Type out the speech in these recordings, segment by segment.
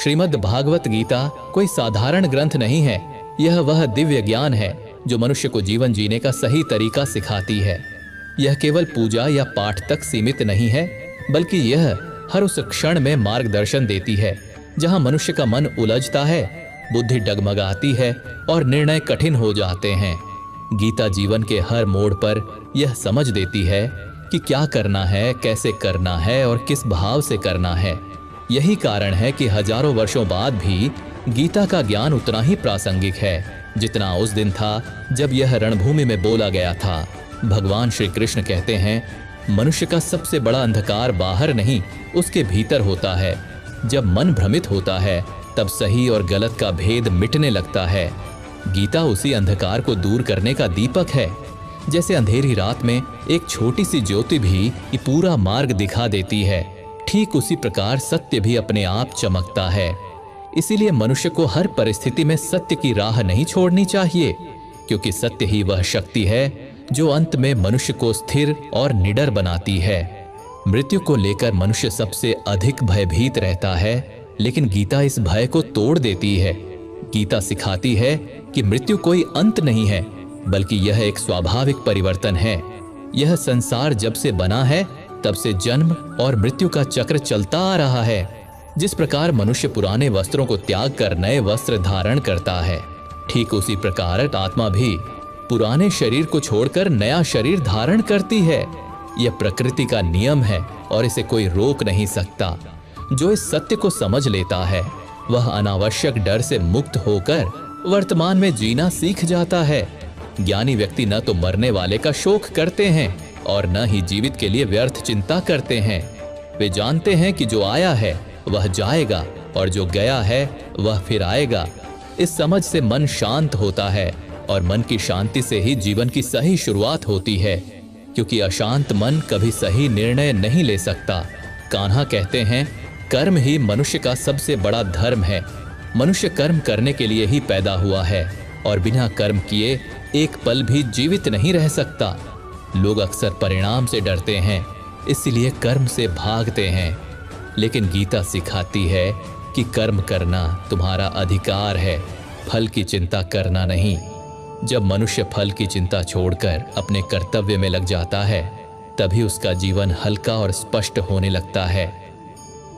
श्रीमद् भागवत गीता कोई साधारण ग्रंथ नहीं है। यह वह दिव्य ज्ञान है जो मनुष्य को जीवन जीने का सही तरीका सिखाती है। यह केवल पूजा या पाठ तक सीमित नहीं है, बल्कि यह हर उस क्षण में मार्गदर्शन देती है जहां मनुष्य का मन उलझता है, बुद्धि डगमगाती है और निर्णय कठिन हो जाते हैं। गीता जीवन के हर मोड़ पर यह समझ देती है कि क्या करना है, कैसे करना है और किस भाव से करना है। यही कारण है कि हजारों वर्षों बाद भी गीता का ज्ञान उतना ही प्रासंगिक है जितना उस दिन था जब यह रणभूमि में बोला गया था। भगवान श्री कृष्ण कहते हैं, मनुष्य का सबसे बड़ा अंधकार बाहर नहीं, उसके भीतर होता है। जब मन भ्रमित होता है तब सही और गलत का भेद मिटने लगता है। गीता उसी अंधकार को दूर करने का दीपक है। जैसे अंधेरी रात में एक छोटी सी ज्योति भी ये पूरा मार्ग दिखा देती है, ठीक उसी प्रकार सत्य भी अपने आप चमकता है। इसीलिए मनुष्य को हर परिस्थिति में सत्य की राह नहीं छोड़नी चाहिए, क्योंकि सत्य ही वह शक्ति है जो अंत में मनुष्य को स्थिर और निडर बनाती है। मृत्यु को लेकर मनुष्य सबसे अधिक भयभीत रहता है, लेकिन गीता इस भय को तोड़ देती है। गीता सिखाती है कि मृत्यु कोई अंत नहीं है, बल्कि यह एक स्वाभाविक परिवर्तन है। यह संसार जब से बना है तब से जन्म और मृत्यु का चक्र चलता आ रहा है। जिस प्रकार मनुष्य पुराने वस्त्रों को त्याग कर नए वस्त्र धारण करता है, ठीक उसी प्रकार आत्मा भी पुराने शरीर को छोड़कर नया शरीर धारण करती है। यह प्रकृति का नियम है और इसे कोई रोक नहीं सकता। जो इस सत्य को समझ लेता है वह अनावश्यक डर से मुक्त होकर वर्तमान में जीना सीख जाता है। ज्ञानी व्यक्ति न तो मरने वाले का शोक करते हैं और न ही जीवित के लिए व्यर्थ चिंता करते हैं। वे जानते हैं कि जो आया है वह जाएगा और जो गया है वह फिर आएगा। इस समझ से मन शांत होता है और मन की शांति से ही जीवन की सही शुरुआत होती है, क्योंकि अशांत मन कभी सही निर्णय नहीं ले सकता। कान्हा कहते हैं, कर्म ही मनुष्य का सबसे बड़ा धर्म है। मनुष्य कर्म करने के लिए ही पैदा हुआ है और बिना कर्म किए एक पल भी जीवित नहीं रह सकता। लोग अक्सर परिणाम से डरते हैं, इसलिए कर्म से भागते हैं। लेकिन गीता सिखाती है कि कर्म करना तुम्हारा अधिकार है, फल की चिंता करना नहीं। जब मनुष्य फल की चिंता छोड़कर अपने कर्तव्य में लग जाता है, तभी उसका जीवन हल्का और स्पष्ट होने लगता है।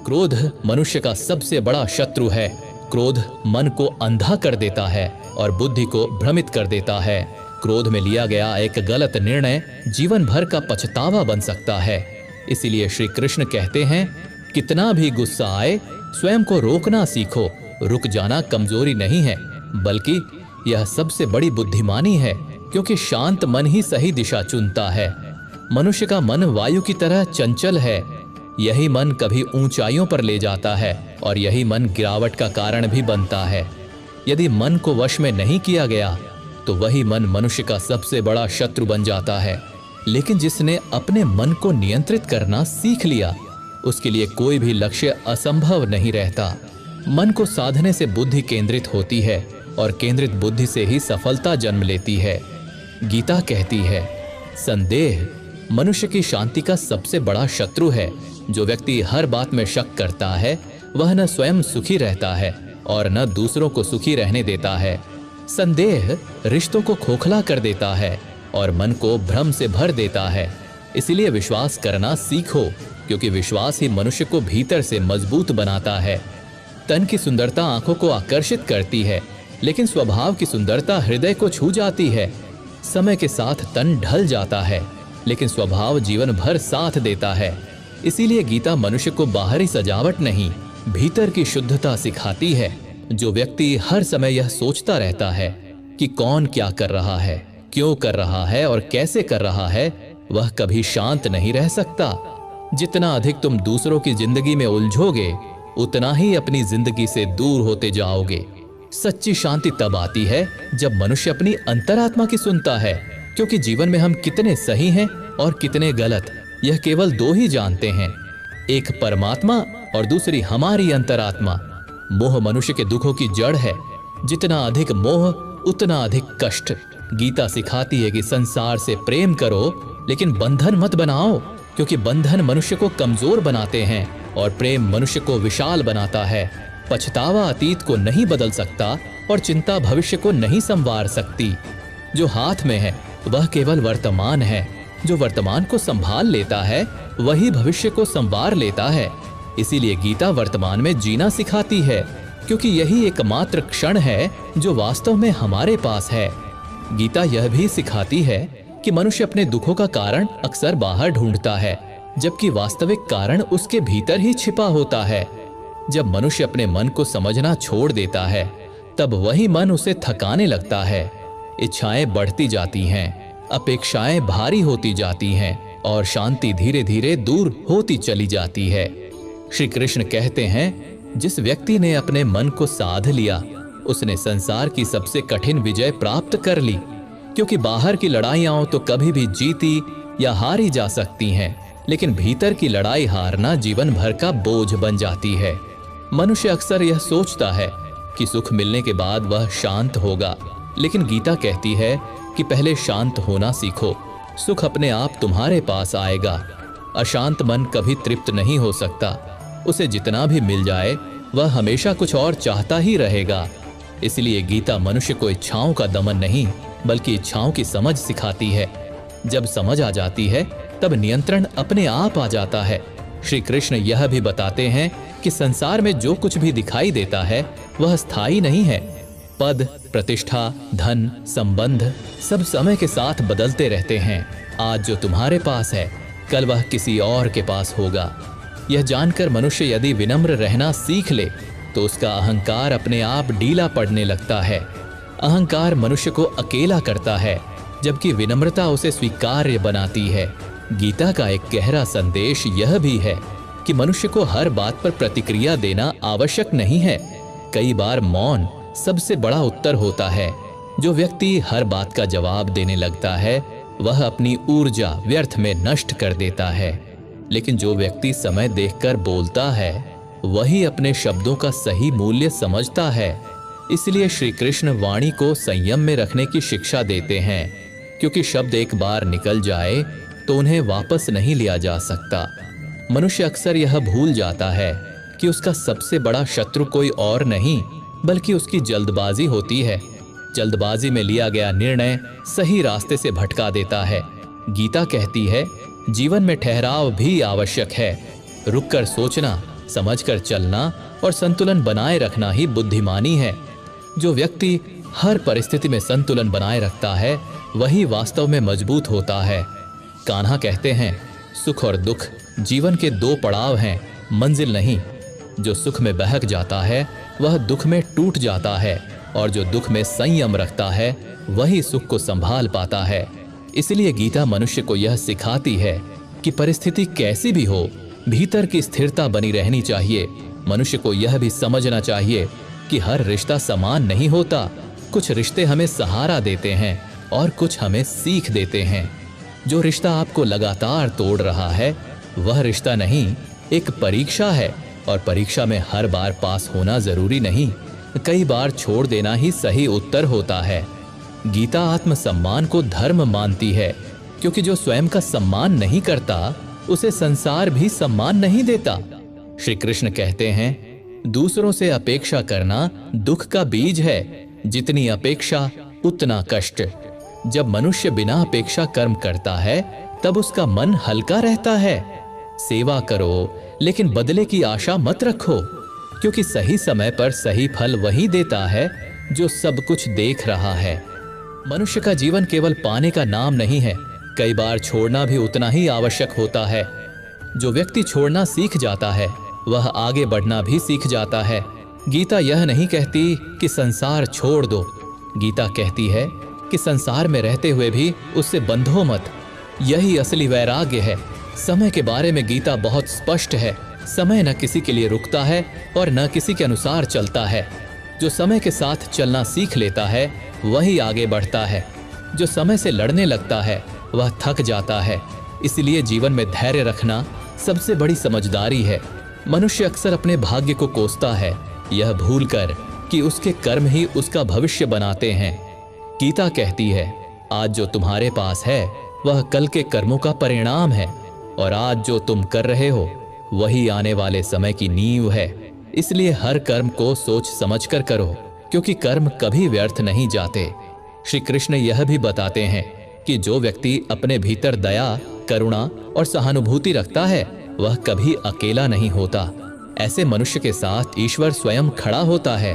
क्रोध मनुष्य का सबसे बड़ा शत्रु है। क्रोध मन को अंधा कर देता है और बुद्धि को भ्रमित कर देता है। क्रोध में लिया गया एक गलत निर्णय जीवन भर का पछतावा बन सकता है। इसीलिए श्री कृष्ण कहते हैं, कितना भी गुस्सा आए स्वयं को रोकना सीखो। रुक जाना कमजोरी नहीं है, बल्कि यह सबसे बड़ी बुद्धिमानी है, क्योंकि शांत मन ही सही दिशा चुनता है। मनुष्य का मन वायु की तरह चंचल है। यही मन कभी ऊंचाइयों पर ले जाता है और यही मन गिरावट का कारण भी बनता है। यदि मन को वश में नहीं किया गया तो वही मन मनुष्य का सबसे बड़ा शत्रु बन जाता है। लेकिन जिसने अपने मन को नियंत्रित करना सीख लिया, उसके लिए कोई भी लक्ष्य असंभव नहीं रहता। मन को साधने से बुद्धि केंद्रित होती है और केंद्रित बुद्धि से ही सफलता जन्म लेती है। गीता कहती है, संदेह मनुष्य की शांति का सबसे बड़ा शत्रु है। जो व्यक्ति हर बात में शक करता है वह न स्वयं सुखी रहता है और न दूसरों को सुखी रहने देता है। संदेह रिश्तों को खोखला कर देता है और मन को भ्रम से भर देता है। इसीलिए विश्वास करना सीखो, क्योंकि विश्वास ही मनुष्य को भीतर से मजबूत बनाता है। तन की सुंदरता आंखों को आकर्षित करती है, लेकिन स्वभाव की सुंदरता हृदय को छू जाती है। समय के साथ तन ढल जाता है, लेकिन स्वभाव जीवन भर साथ देता है। इसीलिए गीता मनुष्य को बाहरी सजावट नहीं, भीतर की शुद्धता सिखाती है। जो व्यक्ति हर समय यह सोचता रहता है कि कौन क्या कर रहा है, क्यों कर रहा है और कैसे कर रहा है, वह कभी शांत नहीं रह सकता। जितना अधिक तुम दूसरों की जिंदगी में उलझोगे, उतना ही अपनी जिंदगी से दूर होते जाओगे। सच्ची शांति तब आती है जब मनुष्य अपनी अंतरात्मा की सुनता है, क्योंकि जीवन में हम कितने सही हैं और कितने गलत, यह केवल दो ही जानते हैं, एक परमात्मा और दूसरी हमारी अंतरात्मा। मोह मनुष्य के दुखों की जड़ है। जितना अधिक मोह उतना अधिक कष्ट। गीता सिखाती है कि संसार से प्रेम करो, लेकिन बंधन मत बनाओ, क्योंकि बंधन मनुष्य को कमजोर बनाते हैं और प्रेम मनुष्य को विशाल बनाता है। पछतावा अतीत को नहीं बदल सकता और चिंता भविष्य को नहीं संवार सकती। जो हाथ में है वह केवल वर्तमान है। जो वर्तमान को संभाल लेता है वही भविष्य को संवार लेता है। इसीलिए गीता वर्तमान में जीना सिखाती है, क्योंकि यही एकमात्र क्षण है जो वास्तव में हमारे पास है। गीता यह भी सिखाती है कि मनुष्य अपने दुखों का कारण अक्सर बाहर ढूंढता है, जबकि वास्तविक कारण उसके भीतर ही छिपा होता है। जब मनुष्य अपने मन को समझना छोड़ देता है, तब वही मन उसे थकाने लगता है। इच्छाएं बढ़ती जाती हैं, अपेक्षाएं भारी होती जाती हैं और शांति धीरे धीरे दूर होती चली जाती है। श्री कृष्ण कहते हैं, जिस व्यक्ति ने अपने मन को साध लिया उसने संसार की सबसे कठिन विजय प्राप्त कर ली, क्योंकि बाहर की लड़ाइयां तो कभी भी जीती या हारी जा सकती हैं, लेकिन भीतर की लड़ाई हारना जीवन भर का बोझ बन जाती है। मनुष्य अक्सर यह सोचता है कि सुख मिलने के बाद वह शांत होगा, लेकिन गीता कहती है कि पहले शांत होना सीखो, सुख अपने आप तुम्हारे पास आएगा। अशांत मन कभी तृप्त नहीं हो सकता, उसे जितना भी मिल जाए वह हमेशा कुछ और चाहता ही रहेगा। इसलिए गीता मनुष्य को इच्छाओं का दमन नहीं बल्कि इच्छाओं की समझ सिखाती है। जब समझ आ जाती है तब नियंत्रण अपने आप आ जाता है। श्री कृष्ण यह भी बताते हैं कि संसार में जो कुछ भी दिखाई देता है वह स्थायी नहीं है। पद, प्रतिष्ठा, धन, संबंध सब समय के साथ बदलते रहते हैं। आज जो तुम्हारे पास है कल वह किसी और के पास होगा। यह जानकर मनुष्य यदि विनम्र रहना सीख ले तो उसका अहंकार अपने आप ढीला पड़ने लगता है। अहंकार मनुष्य को अकेला करता है, जबकि विनम्रता उसे स्वीकार्य बनाती है। गीता का एक गहरा संदेश यह भी है कि मनुष्य को हर बात पर प्रतिक्रिया देना आवश्यक नहीं है। कई बार मौन सबसे बड़ा उत्तर होता है। जो व्यक्ति हर बात का जवाब देने लगता है वह अपनी ऊर्जा व्यर्थ में नष्ट कर देता है, लेकिन जो व्यक्ति समय देखकर बोलता है वही अपने शब्दों का सही मूल्य समझता है। इसलिए श्री कृष्ण वाणी को संयम में रखने की शिक्षा देते हैं, क्योंकि शब्द एक बार निकल जाए तो उन्हें वापस नहीं लिया जा सकता। मनुष्य अक्सर यह भूल जाता है कि उसका सबसे बड़ा शत्रु कोई और नहीं बल्कि उसकी जल्दबाजी होती है। जल्दबाजी में लिया गया निर्णय सही रास्ते से भटका देता है। गीता कहती है, जीवन में ठहराव भी आवश्यक है। रुककर सोचना, समझकर चलना और संतुलन बनाए रखना ही बुद्धिमानी है। जो व्यक्ति हर परिस्थिति में संतुलन बनाए रखता है वही वास्तव में मजबूत होता है। कान्हा कहते हैं, सुख और दुख जीवन के दो पड़ाव हैं, मंजिल नहीं। जो सुख में बहक जाता है वह दुख में टूट जाता है, और जो दुख में संयम रखता है वही सुख को संभाल पाता है। इसलिए गीता मनुष्य को यह सिखाती है कि परिस्थिति कैसी भी हो, भीतर की स्थिरता बनी रहनी चाहिए। मनुष्य को यह भी समझना चाहिए कि हर रिश्ता समान नहीं होता। कुछ रिश्ते हमें सहारा देते हैं और कुछ हमें सीख देते हैं। जो रिश्ता आपको लगातार तोड़ रहा है वह रिश्ता नहीं, एक परीक्षा है, और परीक्षा में हर बार पास होना जरूरी नहीं, कई बार छोड़ देना ही सही उत्तर होता है। गीता आत्मसम्मान को धर्म मानती है, क्योंकि जो स्वयं का सम्मान नहीं करता उसे संसार भी सम्मान नहीं देता। श्री कृष्ण कहते हैं, दूसरों से अपेक्षा करना दुख का बीज है, जितनी अपेक्षा उतना कष्ट। जब मनुष्य बिना अपेक्षा कर्म करता है तब उसका मन हल्का रहता है। सेवा करो लेकिन बदले की आशा मत रखो, क्योंकि सही समय पर सही फल वही देता है जो सब कुछ देख रहा है। मनुष्य का जीवन केवल पाने का नाम नहीं है, कई बार छोड़ना भी उतना ही आवश्यक होता है। जो व्यक्ति छोड़ना सीख जाता है वह आगे बढ़ना भी सीख जाता है। गीता यह नहीं कहती कि संसार छोड़ दो, गीता कहती है कि संसार में रहते हुए भी उससे बंधो मत। यही असली वैराग्य है। समय के बारे में गीता बहुत स्पष्ट है। समय न किसी के लिए रुकता है और न किसी के अनुसार चलता है। जो समय के साथ चलना सीख लेता है वही आगे बढ़ता है। जो समय से लड़ने लगता है वह थक जाता है। इसलिए जीवन में धैर्य रखना सबसे बड़ी समझदारी है। मनुष्य अक्सर अपने भाग्य को कोसता है, यह भूलकर कि उसके कर्म ही उसका भविष्य बनाते हैं। गीता कहती है, आज जो तुम्हारे पास है वह कल के कर्मों का परिणाम है, और आज जो तुम कर रहे हो वही आने वाले समय की नींव है। इसलिए हर कर्म को सोच समझकर करो, क्योंकि कर्म कभी व्यर्थ नहीं जाते। श्री कृष्ण यह भी बताते हैं कि जो व्यक्ति अपने भीतर दया, करुणा और सहानुभूति रखता है वह कभी अकेला नहीं होता। ऐसे मनुष्य के साथ ईश्वर स्वयं खड़ा होता है,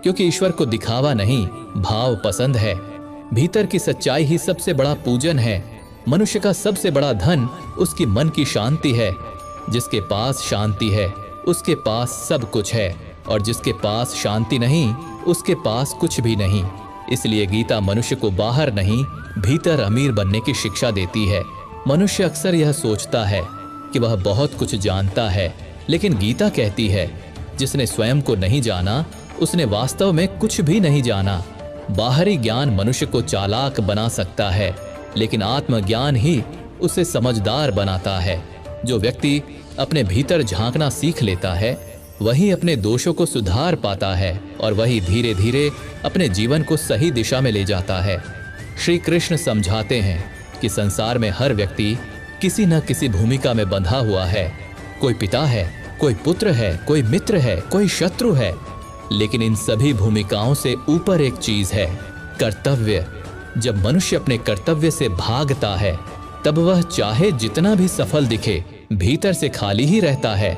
क्योंकि ईश्वर को दिखावा नहीं, भाव पसंद है। भीतर की सच्चाई ही सबसे बड़ा पूजन है। मनुष्य का सबसे बड़ा धन उसकी मन की शांति है। जिसके पास शांति है उसके पास सब कुछ है, और जिसके पास शांति नहीं उसके पास कुछ भी नहीं। इसलिए गीता मनुष्य को बाहर नहीं, भीतर अमीर बनने की शिक्षा देती है। मनुष्य अक्सर यह सोचता है कि वह बहुत कुछ जानता है, लेकिन गीता कहती है जिसने स्वयं को नहीं जाना उसने वास्तव में कुछ भी नहीं जाना। बाहरी ज्ञान मनुष्य को चालाक बना सकता है, लेकिन आत्मज्ञान ही उसे समझदार बनाता है। जो व्यक्ति अपने भीतर झांकना सीख लेता है वही अपने दोषों को सुधार पाता है, और वही धीरे धीरे अपने जीवन को सही दिशा में ले जाता है। श्री कृष्ण समझाते हैं कि संसार में हर व्यक्ति किसी न किसी भूमिका में बंधा हुआ है। कोई पिता है, कोई पुत्र है, कोई मित्र है, कोई शत्रु है, लेकिन इन सभी भूमिकाओं से ऊपर एक चीज है, कर्तव्य। जब मनुष्य अपने कर्तव्य से भागता है तब वह चाहे जितना भी सफल दिखे भीतर से खाली ही रहता है,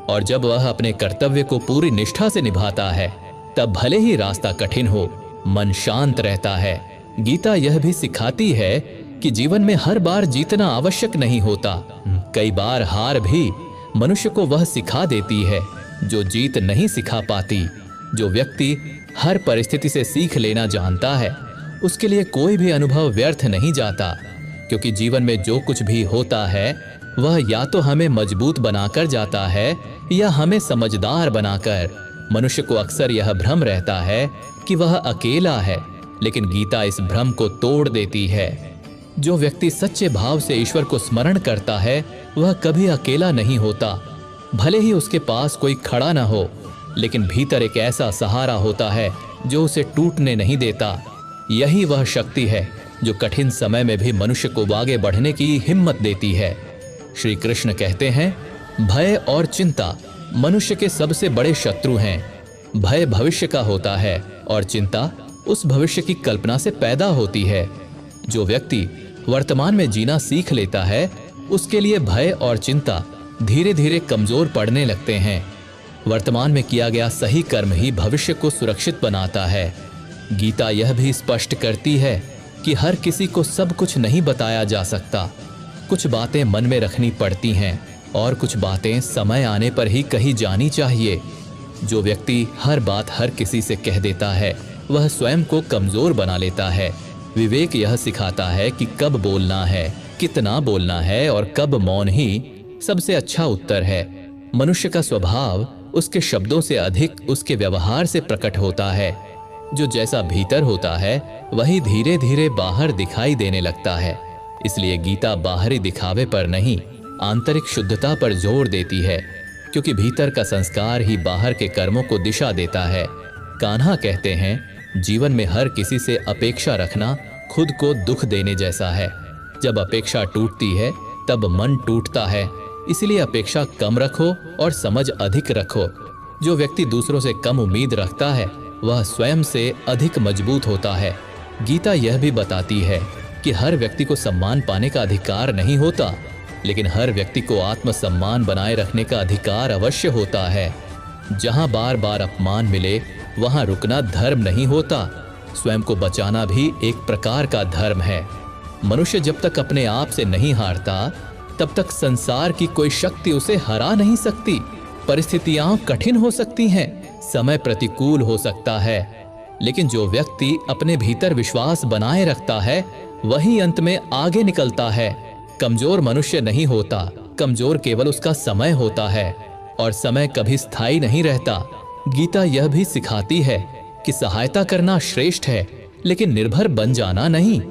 और जब वह अपने कर्तव्य को पूरी निष्ठा से निभाता है तब भले ही रास्ता कठिन हो, मन शांत रहता है। गीता यह भी सिखाती है कि जीवन में हर बार जीतना आवश्यक नहीं होता। कई बार हार भी मनुष्य को वह सिखा देती है जो जीत नहीं सिखा पाती। जो व्यक्ति हर परिस्थिति से सीख लेना जानता है उसके लिए कोई भी अनुभव व्यर्थ नहीं जाता, क्योंकि जीवन में जो कुछ भी होता है वह या तो हमें मजबूत बनाकर जाता है या हमें समझदार बनाकर। मनुष्य को अक्सर यह भ्रम रहता है कि वह अकेला है, लेकिन गीता इस भ्रम को तोड़ देती है। जो व्यक्ति सच्चे भाव से ईश्वर को स्मरण करता है वह कभी अकेला नहीं होता। भले ही उसके पास कोई खड़ा न हो, लेकिन भीतर एक ऐसा सहारा होता है जो उसे टूटने नहीं देता। यही वह शक्ति है जो कठिन समय में भी मनुष्य को आगे बढ़ने की हिम्मत देती है। श्री कृष्ण कहते हैं, भय और चिंता मनुष्य के सबसे बड़े शत्रु हैं। भय भविष्य का होता है और चिंता उस भविष्य की कल्पना से पैदा होती है। जो व्यक्ति वर्तमान में जीना सीख लेता है उसके लिए भय और चिंता धीरे धीरे कमजोर पड़ने लगते हैं। वर्तमान में किया गया सही कर्म ही भविष्य को सुरक्षित बनाता है। गीता यह भी स्पष्ट करती है कि हर किसी को सब कुछ नहीं बताया जा सकता। कुछ बातें मन में रखनी पड़ती हैं और कुछ बातें समय आने पर ही कही जानी चाहिए। जो व्यक्ति हर बात हर किसी से कह देता है वह स्वयं को कमजोर बना लेता है। विवेक यह सिखाता है कि कब बोलना है, कितना बोलना है और कब मौन ही सबसे अच्छा उत्तर है। मनुष्य का स्वभाव उसके शब्दों से अधिक उसके व्यवहार से प्रकट होता है। जो जैसा भीतर होता है वही धीरे धीरे बाहर दिखाई देने लगता है। इसलिए गीता बाहरी दिखावे पर नहीं, आंतरिक शुद्धता पर जोर देती है, क्योंकि भीतर का संस्कार ही बाहर के कर्मों को दिशा देता है। कान्हा कहते हैं, जीवन में हर किसी से अपेक्षा रखना खुद को दुख देने जैसा है। जब अपेक्षा टूटती है तब मन टूटता है। इसलिए अपेक्षा कम रखो और समझ अधिक रखो। जो व्यक्ति दूसरों से कम उम्मीद रखता है वह स्वयं से अधिक मजबूत होता है। गीता यह भी बताती है कि हर व्यक्ति को सम्मान पाने का अधिकार नहीं होता, लेकिन हर व्यक्ति को आत्मसम्मान बनाए रखने का अधिकार अवश्य होता है। जहां बार बार अपमान मिले वहां रुकना धर्म नहीं होता। स्वयं को बचाना भी एक प्रकार का धर्म है। मनुष्य जब तक अपने आप से नहीं हारता तब तक संसार की कोई शक्ति उसे हरा नहीं सकती। परिस्थितियां कठिन हो सकती हैं, समय प्रतिकूल हो सकता है, लेकिन जो व्यक्ति अपने भीतर विश्वास बनाए रखता है वही अंत में आगे निकलता है। कमजोर मनुष्य नहीं होता, कमजोर केवल उसका समय होता है, और समय कभी स्थायी नहीं रहता। गीता यह भी सिखाती है कि सहायता करना श्रेष्ठ है, लेकिन निर्भर बन जाना नहीं।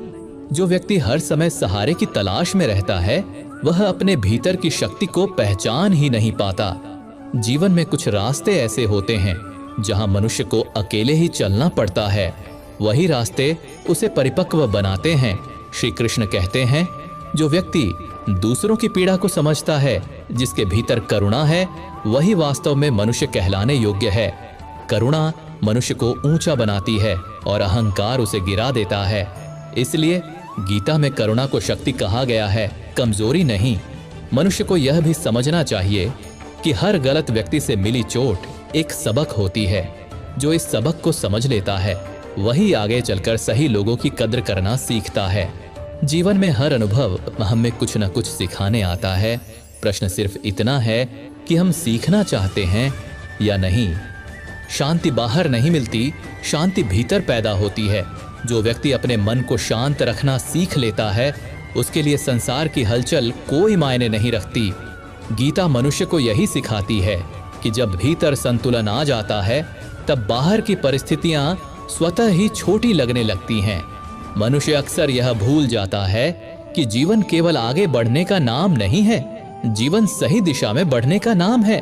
जो व्यक्ति हर समय सहारे की तलाश में रहता है वह अपने भीतर की शक्ति को पहचान ही नहीं पाता। जीवन में कुछ रास्ते ऐसे होते हैं जहां मनुष्य को अकेले ही चलना पड़ता है। वही रास्ते उसे परिपक्व बनाते हैं। श्री कृष्ण कहते हैं, जो व्यक्ति दूसरों की पीड़ा को समझता है, जिसके भीतर करुणा है, वही वास्तव में मनुष्य कहलाने योग्य है। करुणा मनुष्य को ऊंचा बनाती है और अहंकार उसे गिरा देता है। इसलिए गीता में करुणा को शक्ति कहा गया है, कमजोरी नहीं। मनुष्य को यह भी समझना चाहिए कि हर गलत व्यक्ति से मिली चोट एक सबक होती है। जो इस सबक को समझ लेता है वही आगे चलकर सही लोगों की कद्र करना सीखता है। जीवन में हर अनुभव हमें कुछ न कुछ सिखाने आता है। प्रश्न सिर्फ इतना है कि हम सीखना चाहते हैं या नहीं। शांति बाहर नहीं मिलती, शांति भीतर पैदा होती है। जो व्यक्ति अपने मन को शांत रखना सीख लेता है, उसके लिए संसार की हलचल कोई मायने नहीं रखती। गीता मनुष्य को यही सिखाती है कि जब भीतर संतुलन आ जाता है, तब बाहर की परिस्थितियां स्वतः ही छोटी लगने लगती हैं। मनुष्य अक्सर यह भूल जाता है कि जीवन केवल आगे बढ़ने का नाम नहीं है, जीवन सही दिशा में बढ़ने का नाम है।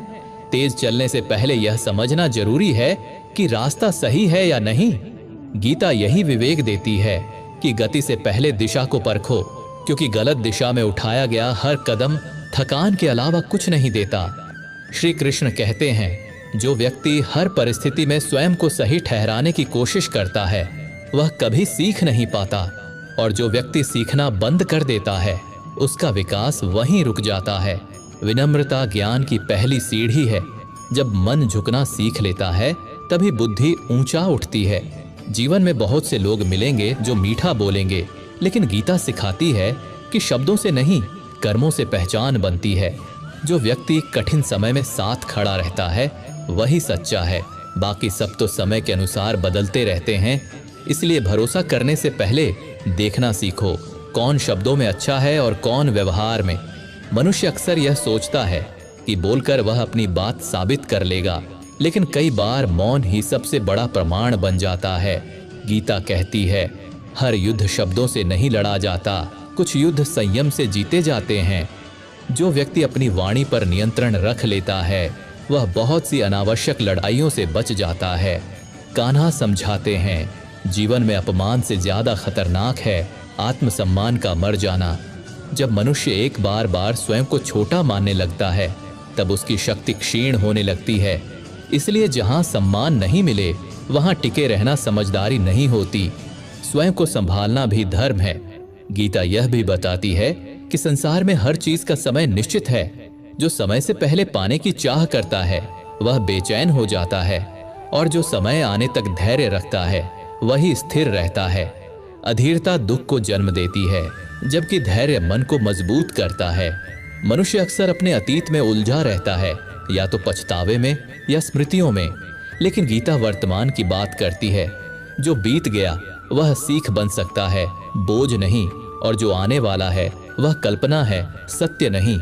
तेज चलने से पहले यह समझना जरूरी है कि रास्ता सही है या नहीं। गीता यही विवेक देती है कि गति से पहले दिशा को परखो, क्योंकि गलत दिशा में उठाया गया हर कदम थकान के अलावा कुछ नहीं देता। श्री कृष्ण कहते हैं, जो व्यक्ति हर परिस्थिति में स्वयं को सही ठहराने की कोशिश करता है, वह कभी सीख नहीं पाता, और जो व्यक्ति सीखना बंद कर देता है, उसका विकास वहीं रुक जाता है। विनम्रता ज्ञान की पहली सीढ़ी है। जब मन झुकना सीख लेता है, तभी बुद्धि ऊंचा उठती है। जीवन में बहुत से लोग मिलेंगे जो मीठा बोलेंगे, लेकिन गीता सिखाती है कि शब्दों से नहीं, कर्मों से पहचान बनती है। जो व्यक्ति कठिन समय में साथ खड़ा रहता है, वही सच्चा है। बाकी सब तो समय के अनुसार बदलते रहते हैं। इसलिए भरोसा करने से पहले देखना सीखो, कौन शब्दों में अच्छा है और कौन व्यवहार में। मनुष्य अक्सर यह सोचता है कि बोलकर वह अपनी बात साबित कर लेगा, लेकिन कई बार मौन ही सबसे बड़ा प्रमाण बन जाता है। गीता कहती है, हर युद्ध शब्दों से नहीं लड़ा जाता, कुछ युद्ध संयम से जीते जाते हैं। जो व्यक्ति अपनी वाणी पर नियंत्रण रख लेता है, वह बहुत सी अनावश्यक लड़ाइयों से बच जाता है। कान्हा समझाते हैं, जीवन में अपमान से ज्यादा खतरनाक है आत्मसम्मान का मर जाना। जब मनुष्य एक बार बार स्वयं को छोटा मानने लगता है, तब उसकी शक्ति क्षीण होने लगती है। इसलिए जहां सम्मान नहीं मिले, वहां टिके रहना समझदारी नहीं होती। स्वयं को संभालना भी धर्म है। गीता यह भी बताती है कि संसार में हर चीज का समय निश्चित है। जो समय से पहले पाने की चाह करता है, वह बेचैन हो जाता है, और जो समय आने तक धैर्य रखता है, वही स्थिर रहता है। अधीरता दुख को जन्म देती है, जबकि धैर्य मन को मजबूत करता है। मनुष्य अक्सर अपने अतीत में उलझा रहता है, या तो पछतावे में या स्मृतियों में, लेकिन गीता वर्तमान की बात करती है। जो बीत गया वह सीख बन सकता है, बोझ नहीं, और जो आने वाला है वह कल्पना है, सत्य नहीं।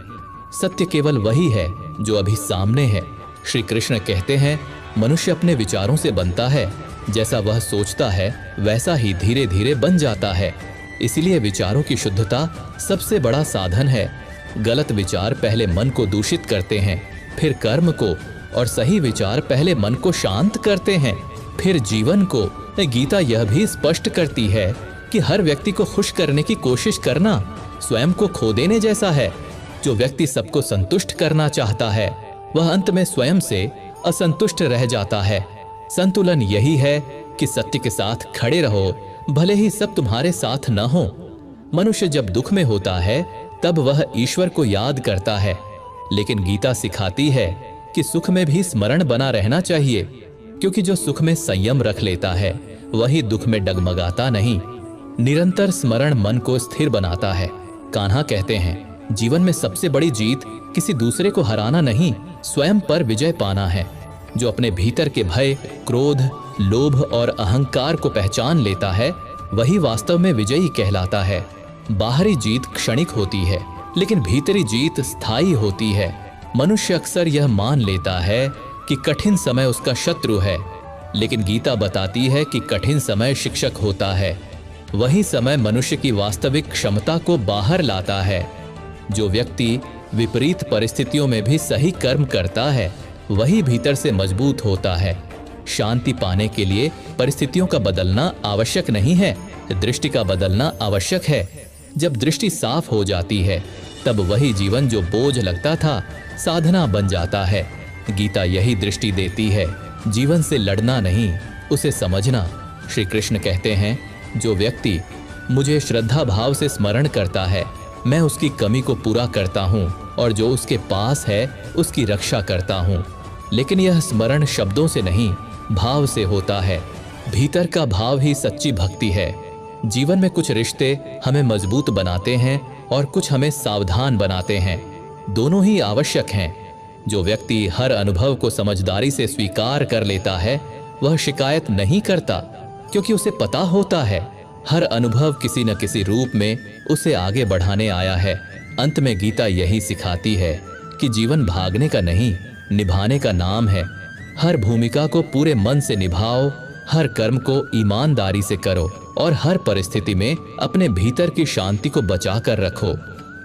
सत्य केवल वही है जो अभी सामने है। श्री कृष्ण कहते हैं, मनुष्य अपने विचारों से बनता है। जैसा वह सोचता है वैसा ही धीरे धीरे बन जाता है। इसलिए विचारों की शुद्धता सबसे बड़ा साधन है। गलत विचार पहले मन को दूषित करते हैं, फिर कर्म को, और सही विचार पहले मन को शांत करते हैं, फिर जीवन को। गीता यह भी स्पष्ट करती है कि हर व्यक्ति को खुश करने की कोशिश करना स्वयं को खो देने जैसा है। जो व्यक्ति सबको संतुष्ट करना चाहता है, वह अंत में स्वयं से असंतुष्ट रह जाता है। संतुलन यही है कि सत्य के साथ खड़े रहो, भले ही सब तुम्हारे साथ न हो। मनुष्य जब दुख में होता है, तब वह ईश्वर को याद करता है, लेकिन गीता सिखाती है कि सुख में भी स्मरण बना रहना चाहिए, क्योंकि जो सुख में संयम रख लेता है, वही दुख में डगमगाता नहीं। निरंतर स्मरण मन को स्थिर बनाता है। कान्हा कहते हैं, जीवन में सबसे बड़ी जीत किसी दूसरे को हराना नहीं, स्वयं पर विजय पाना है। जो अपने भीतर के भय, क्रोध, लोभ और अहंकार को पहचान लेता है, वही वास्तव में विजयी कहलाता है। बाहरी जीत क्षणिक होती है, लेकिन भीतरी जीत स्थायी होती है। मनुष्य अक्सर यह मान लेता है कि कठिन समय उसका शत्रु है, लेकिन गीता बताती है कि कठिन समय शिक्षक होता है। वही समय मनुष्य की वास्तविक क्षमता को बाहर लाता है। जो व्यक्ति विपरीत परिस्थितियों में भी सही कर्म करता है, वही भीतर से मजबूत होता है। शांति पाने के लिए परिस्थितियों का बदलना आवश्यक नहीं है, दृष्टि का बदलना आवश्यक है। जब दृष्टि साफ हो जाती है, तब वही जीवन जो बोझ लगता था साधना बन जाता है। गीता यही दृष्टि देती है, जीवन से लड़ना नहीं, उसे समझना। श्री कृष्ण कहते हैं, जो व्यक्ति मुझे श्रद्धा भाव से स्मरण करता है, मैं उसकी कमी को पूरा करता हूँ और जो उसके पास है उसकी रक्षा करता हूँ। लेकिन यह स्मरण शब्दों से नहीं, भाव से होता है। भीतर का भाव ही सच्ची भक्ति है। जीवन में कुछ रिश्ते हमें मजबूत बनाते हैं और कुछ हमें सावधान बनाते हैं। दोनों ही आवश्यक हैं। जो व्यक्ति हर अनुभव को समझदारी से स्वीकार कर लेता है, वह शिकायत नहीं करता, क्योंकि उसे पता होता है हर अनुभव किसी न किसी रूप में उसे आगे बढ़ाने आया है। अंत में गीता यही सिखाती है कि जीवन भागने का नहीं, निभाने का नाम है। हर भूमिका को पूरे मन से निभाओ, हर कर्म को ईमानदारी से करो और हर परिस्थिति में अपने भीतर की शांति को बचा कर रखो,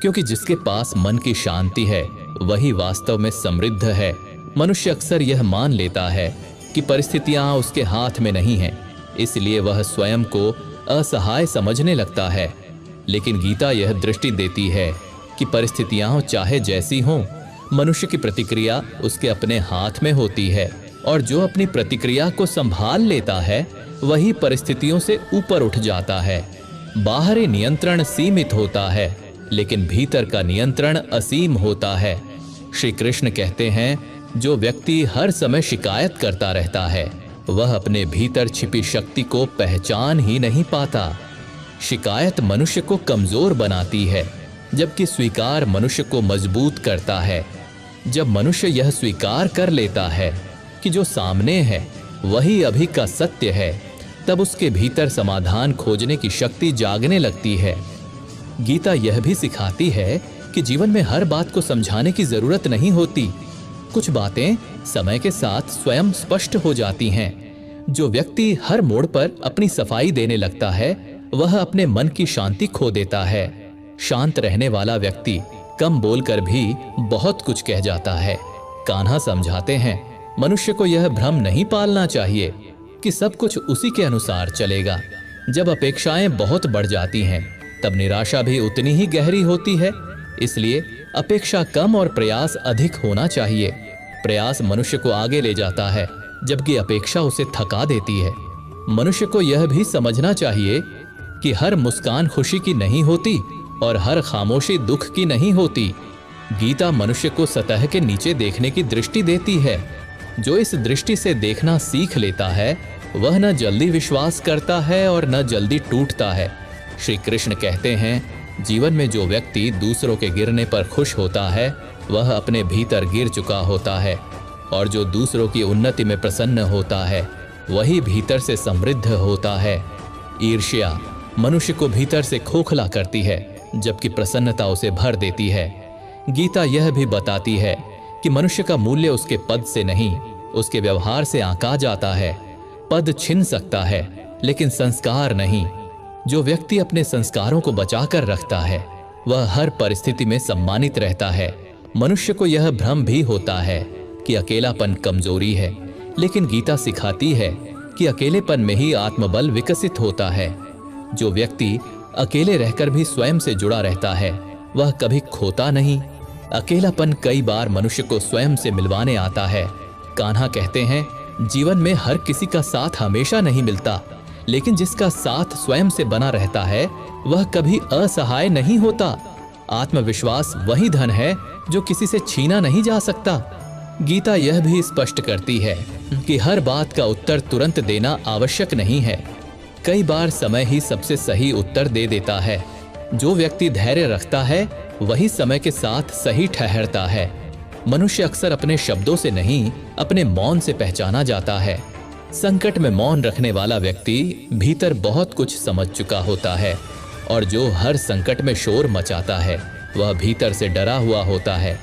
क्योंकि जिसके पास मन की शांति है वही वास्तव में समृद्ध है। मनुष्य अक्सर यह मान लेता है कि परिस्थितियां उसके हाथ में नहीं हैं, इसलिए वह स्वयं को असहाय समझने लगता है। लेकिन गीता यह दृष्टि देती है कि परिस्थितियां चाहे जैसी हों, मनुष्य की प्रतिक्रिया उसके अपने हाथ में होती है और जो अपनी प्रतिक्रिया को संभाल लेता है वही परिस्थितियों से ऊपर उठ जाता है। बाहरी नियंत्रण सीमित होता है, लेकिन भीतर का नियंत्रण असीम होता है। श्री कृष्ण कहते हैं, जो व्यक्ति हर समय शिकायत करता रहता है वह अपने भीतर छिपी शक्ति को पहचान ही नहीं पाता। शिकायत मनुष्य को कमजोर बनाती है, जबकि स्वीकार मनुष्य को मजबूत करता है। जब मनुष्य यह स्वीकार कर लेता है कि जो सामने है वही अभी का सत्य है, तब उसके भीतर समाधान खोजने की शक्ति जागने लगती है। गीता यह भी सिखाती है कि जीवन में हर बात को समझाने की जरूरत नहीं होती। कुछ बातें समय के साथ स्वयं स्पष्ट हो जाती हैं। जो व्यक्ति हर मोड़ पर अपनी सफाई देने लगता है वह अपने मन की शांति खो देता है। शांत रहने वाला व्यक्ति कम बोलकर भी बहुत कुछ कह जाता है। कान्हा समझाते हैं, मनुष्य को यह भ्रम नहीं पालना चाहिए कि सब कुछ उसी के अनुसार चलेगा। जब अपेक्षाएं बहुत बढ़ जाती हैं तब निराशा भी उतनी ही गहरी होती है। इसलिए अपेक्षा कम और प्रयास अधिक होना चाहिए। प्रयास मनुष्य को आगे ले जाता है, जबकि अपेक्षा उसे थका देती है। मनुष्य को यह भी समझना चाहिए कि हर मुस्कान खुशी की नहीं होती और हर खामोशी दुख की नहीं होती। गीता मनुष्य को सतह के नीचे देखने की दृष्टि देती है। जो इस दृष्टि से देखना सीख लेता है वह न जल्दी विश्वास करता है और न जल्दी टूटता है। श्री कृष्ण कहते हैं, जीवन में जो व्यक्ति दूसरों के गिरने पर खुश होता है वह अपने भीतर गिर चुका होता है, और जो दूसरों की उन्नति में प्रसन्न होता है वही भीतर से समृद्ध होता है। ईर्ष्या मनुष्य को भीतर से खोखला करती है, जबकि प्रसन्नता उसे भर देती है। गीता यह भी बताती है कि मनुष्य का मूल्य उसके पद से नहीं, उसके व्यवहार से आंका जाता है। पद छिन सकता है, लेकिन संस्कार नहीं। जो व्यक्ति अपने संस्कारों को बचाकर रखता है वह हर परिस्थिति में सम्मानित रहता है। मनुष्य को यह भ्रम भी होता है कि अकेलापन कमजोरी है, लेकिन गीता सिखाती है कि अकेलेपन में ही आत्मबल विकसित होता है। जो व्यक्ति अकेले रहकर भी स्वयं से जुड़ा रहता है वह कभी खोता नहीं। अकेलापन कई बार मनुष्य को स्वयं से मिलवाने आता है। कान्हा कहते हैं, जीवन में हर किसी का साथ हमेशा नहीं मिलता, लेकिन जिसका साथ स्वयं से बना रहता है वह कभी असहाय नहीं होता। आत्मविश्वास वही धन है जो किसी से छीना नहीं जा सकता। गीता यह भी स्पष्ट करती है कि हर बात का उत्तर तुरंत देना आवश्यक नहीं है। कई बार समय ही सबसे सही उत्तर दे देता है। जो व्यक्ति धैर्य रखता है वही समय के साथ सही ठहरता है। मनुष्य अक्सर अपने शब्दों से नहीं, अपने मौन से पहचाना जाता है। संकट में मौन रखने वाला व्यक्ति भीतर बहुत कुछ समझ चुका होता है, और जो हर संकट में शोर मचाता है वह भीतर से डरा हुआ होता है।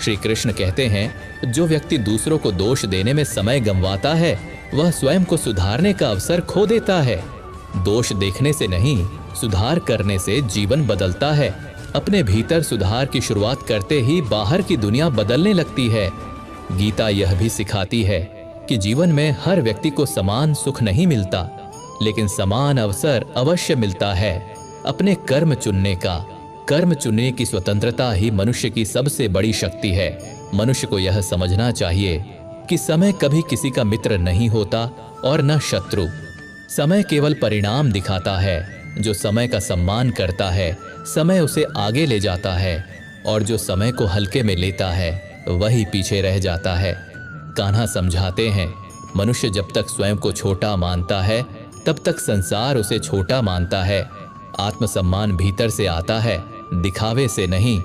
श्री कृष्ण कहते हैं, जो व्यक्ति दूसरों को दोष देने में समय गंवाता है वह स्वयं को सुधारने का अवसर खो देता है। दोष देखने से नहीं, सुधार करने से जीवन बदलता है। अपने भीतर सुधार की शुरुआत करते ही बाहर की दुनिया बदलने लगती है। गीता यह भी सिखाती है कि जीवन में हर व्यक्ति को समान सुख नहीं मिलता, लेकिन समान अवसर अवश्य मिलता है अपने कर्म चुनने का, कर्म चुनने की स्वतंत्रता ही मनुष्य की सबसे बड़ी शक्ति है। मनुष्य को यह समझना चाहिए कि समय कभी किसी का मित्र नहीं होता और न शत्रु। समय केवल परिणाम दिखाता है। जो समय का सम्मान करता है, समय उसे आगे ले जाता है, और जो समय को हल्के में लेता है वही पीछे रह जाता है। कान्हा समझाते हैं, मनुष्य जब तक स्वयं को छोटा मानता है तब तक संसार उसे छोटा मानता है। आत्मसम्मान भीतर से आता है, दिखावे से नहीं।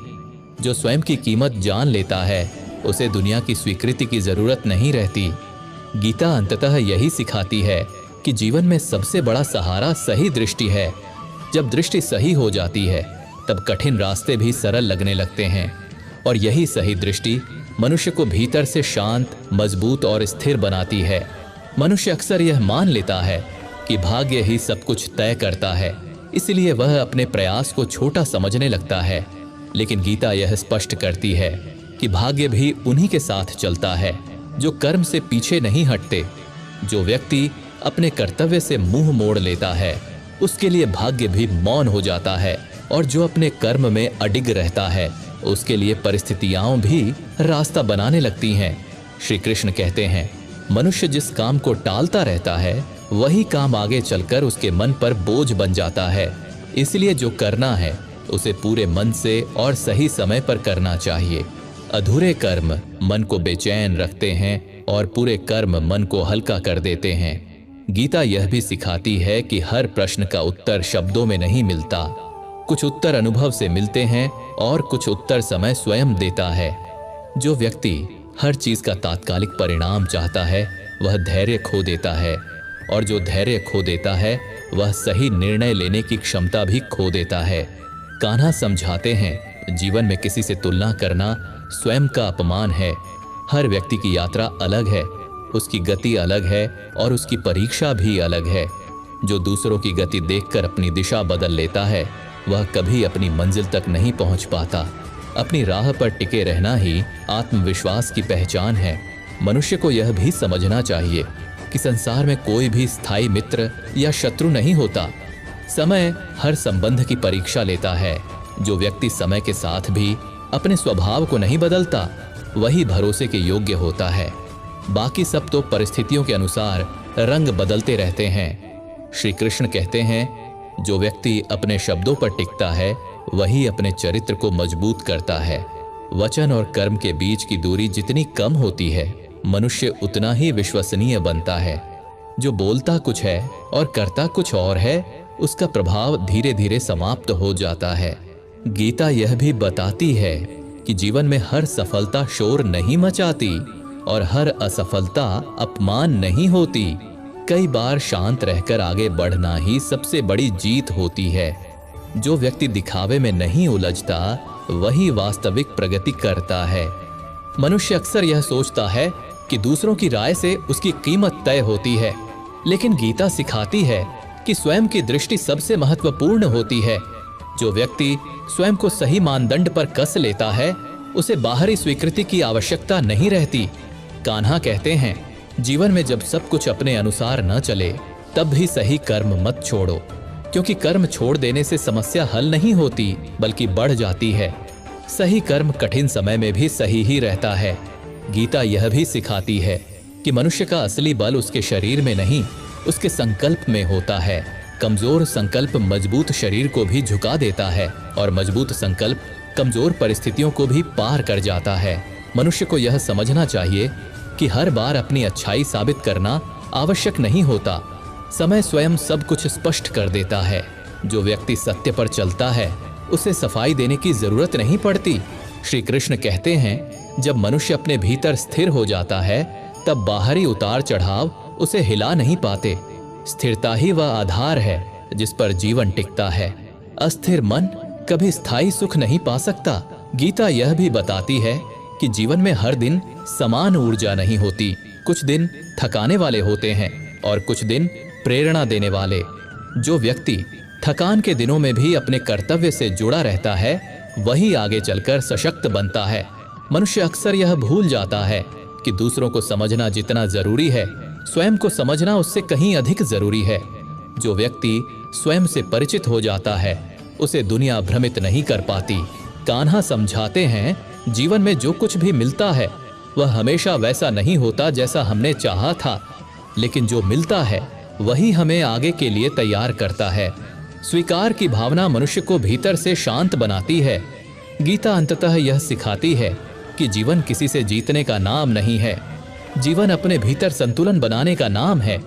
जो स्वयं की कीमत जान लेता है उसे दुनिया की स्वीकृति की जरूरत नहीं रहती। गीता अंततः यही सिखाती है कि जीवन में सबसे बड़ा सहारा सही दृष्टि है। जब दृष्टि सही हो जाती है तब कठिन रास्ते भी सरल लगने लगते हैं, और यही सही दृष्टि मनुष्य को भीतर से शांत, मजबूत और स्थिर बनाती है। मनुष्य अक्सर यह मान लेता है कि भाग्य ही सब कुछ तय करता है, इसलिए वह अपने प्रयास को छोटा समझने लगता है। लेकिन गीता यह स्पष्ट करती है कि भाग्य भी उन्हीं के साथ चलता है जो कर्म से पीछे नहीं हटते। जो व्यक्ति अपने कर्तव्य से मुंह मोड़ लेता है उसके लिए भाग्य भी मौन हो जाता है, और जो अपने कर्म में अडिग रहता है उसके लिए परिस्थितियां भी रास्ता बनाने लगती हैं। श्री कृष्ण कहते हैं, मनुष्य जिस काम को टालता रहता है वही काम आगे चलकर उसके मन पर बोझ बन जाता है। इसलिए जो करना है उसे पूरे मन से और सही समय पर करना चाहिए। अधूरे कर्म मन को बेचैन रखते हैं और पूरे कर्म मन को हल्का कर देते हैं। गीता यह भी सिखाती है कि हर प्रश्न का उत्तर शब्दों में नहीं मिलता। कुछ उत्तर अनुभव से मिलते हैं और कुछ उत्तर समय स्वयं देता है। जो व्यक्ति हर चीज का तात्कालिक परिणाम चाहता है वह धैर्य खो देता है, और जो धैर्य खो देता है वह सही निर्णय लेने की क्षमता भी खो देता है। कान्हा समझाते हैं, जीवन में किसी से तुलना करना स्वयं का अपमान है। हर व्यक्ति की यात्रा अलग है, उसकी गति अलग है और उसकी परीक्षा भी अलग है। जो दूसरों की गति देखकर अपनी दिशा बदल लेता है वह कभी अपनी मंजिल तक नहीं पहुंच पाता। अपनी राह पर टिके रहना ही आत्मविश्वास की पहचान है। मनुष्य को यह भी समझना चाहिए कि संसार में कोई भी स्थायी मित्र या शत्रु नहीं होता। समय हर संबंध की परीक्षा लेता है। जो व्यक्ति समय के साथ भी अपने स्वभाव को नहीं बदलता वही भरोसे के योग्य होता है। बाकी सब तो परिस्थितियों के अनुसार रंग बदलते रहते हैं। श्री कृष्ण कहते हैं, जो व्यक्ति अपने शब्दों पर टिकता है वही अपने चरित्र को मजबूत करता है। वचन और कर्म के बीच की दूरी जितनी कम होती है मनुष्य उतना ही विश्वसनीय बनता है। जो बोलता कुछ है और करता कुछ और है उसका प्रभाव धीरे धीरे समाप्त हो जाता है। गीता यह भी बताती है कि जीवन में हर सफलता शोर नहीं मचाती और हर असफलता अपमान नहीं होती। कई बार शांत रहकर आगे बढ़ना ही सबसे बड़ी जीत होती है। जो व्यक्ति दिखावे में नहीं उलझता वही वास्तविक प्रगति करता है। मनुष्य अक्सर यह सोचता है कि दूसरों की राय से उसकी कीमत तय होती है, लेकिन गीता सिखाती है कि स्वयं की दृष्टि सबसे महत्वपूर्ण होती है। जो व्यक्ति स्वयं को सही मानदंड पर कस लेता है उसे बाहरी स्वीकृति की आवश्यकता नहीं रहती। कान्हा कहते हैं, जीवन में जब सब कुछ अपने अनुसार न चले तब भी सही कर्म मत छोड़ो, क्योंकि कर्म छोड़ देने से समस्या हल नहीं होती बल्कि बढ़ जाती है। सही कर्म कठिन समय में भी सही ही रहता है। गीता यह भी सिखाती है कि मनुष्य का असली बल उसके शरीर में नहीं उसके संकल्प में होता है। कमजोर संकल्प मजबूत शरीर को भी झुका देता है और मजबूत संकल्प कमजोर परिस्थितियों को भी पार कर जाता है। मनुष्य को यह समझना चाहिए कि हर बार अपनी अच्छाई साबित करना आवश्यक नहीं होता। समय स्वयं सब कुछ स्पष्ट कर देता है। जो व्यक्ति सत्य पर चलता है उसे सफाई देने की जरूरत नहीं पड़ती। श्री कृष्ण कहते हैं, जब मनुष्य अपने भीतर स्थिर हो जाता है तब बाहरी उतार चढ़ाव उसे हिला नहीं पाते। स्थिरता ही वह आधार है जिस पर जीवन टिकता है। अस्थिर मन कभी स्थायी सुख नहीं पा सकता। गीता यह भी बताती है कि जीवन में हर दिन समान ऊर्जा नहीं होती। कुछ दिन थकाने वाले होते हैं और कुछ दिन प्रेरणा देने वाले। जो व्यक्ति थकान के दिनों में भी अपने कर्तव्य से जुड़ा रहता है वही आगे चलकर सशक्त बनता है। मनुष्य अक्सर यह भूल जाता है कि दूसरों को समझना जितना जरूरी है स्वयं को समझना उससे कहीं अधिक जरूरी है। जो व्यक्ति स्वयं से परिचित हो जाता है उसे दुनिया भ्रमित नहीं कर पाती। कान्हा समझाते हैं, जीवन में जो कुछ भी मिलता है वह हमेशा वैसा नहीं होता जैसा हमने चाहा था, लेकिन जो मिलता है वही हमें आगे के लिए तैयार करता है। स्वीकार की भावना मनुष्य को भीतर से शांत बनाती है। गीता अंततः यह सिखाती है कि जीवन किसी से जीतने का नाम नहीं है, जीवन अपने भीतर संतुलन बनाने का नाम है।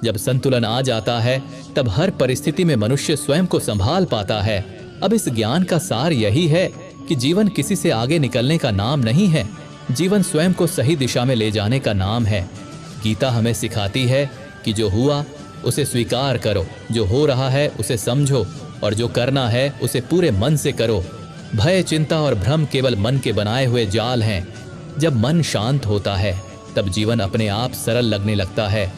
जब संतुलन आ जाता है तब हर परिस्थिति में मनुष्य स्वयं को संभाल पाता है। अब इस ज्ञान का सार यही है कि जीवन किसी से आगे निकलने का नाम नहीं है, जीवन स्वयं को सही दिशा में ले जाने का नाम है। गीता हमें सिखाती है कि जो हुआ उसे स्वीकार करो, जो हो रहा है उसे समझो, और जो करना है उसे पूरे मन से करो। भय, चिंता और भ्रम केवल मन के बनाए हुए जाल हैं। जब मन शांत होता है तब जीवन अपने आप सरल लगने लगता है।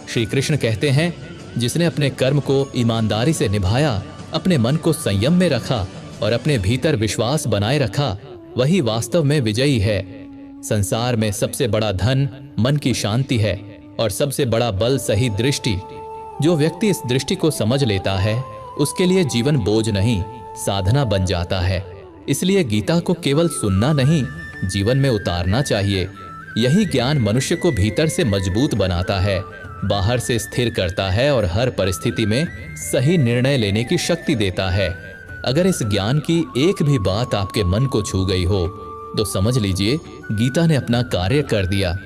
श्री कृष्ण कहते हैं, जिसने अपने कर्म को ईमानदारी से निभाया, अपने मन को संयम में रखा और अपने भीतर विश्वास बनाए रखा, वही वास्तव में विजयी है। संसार में सबसे बड़ा धन मन की शांति है और सबसे बड़ा बल सही दृष्टि। जो व्यक्ति इस दृष्टि को समझ लेता है उसके लिए जीवन बोझ नहीं, साधना बन जाता है। इसलिए गीता को केवल सुनना नहीं, जीवन में उतारना चाहिए। यही ज्ञान मनुष्य को भीतर से मजबूत बनाता है, बाहर से स्थिर करता है और हर परिस्थिति में सही निर्णय लेने की शक्ति देता है। अगर इस ज्ञान की एक भी बात आपके मन को छू गई हो तो समझ लीजिए गीता ने अपना कार्य कर दिया।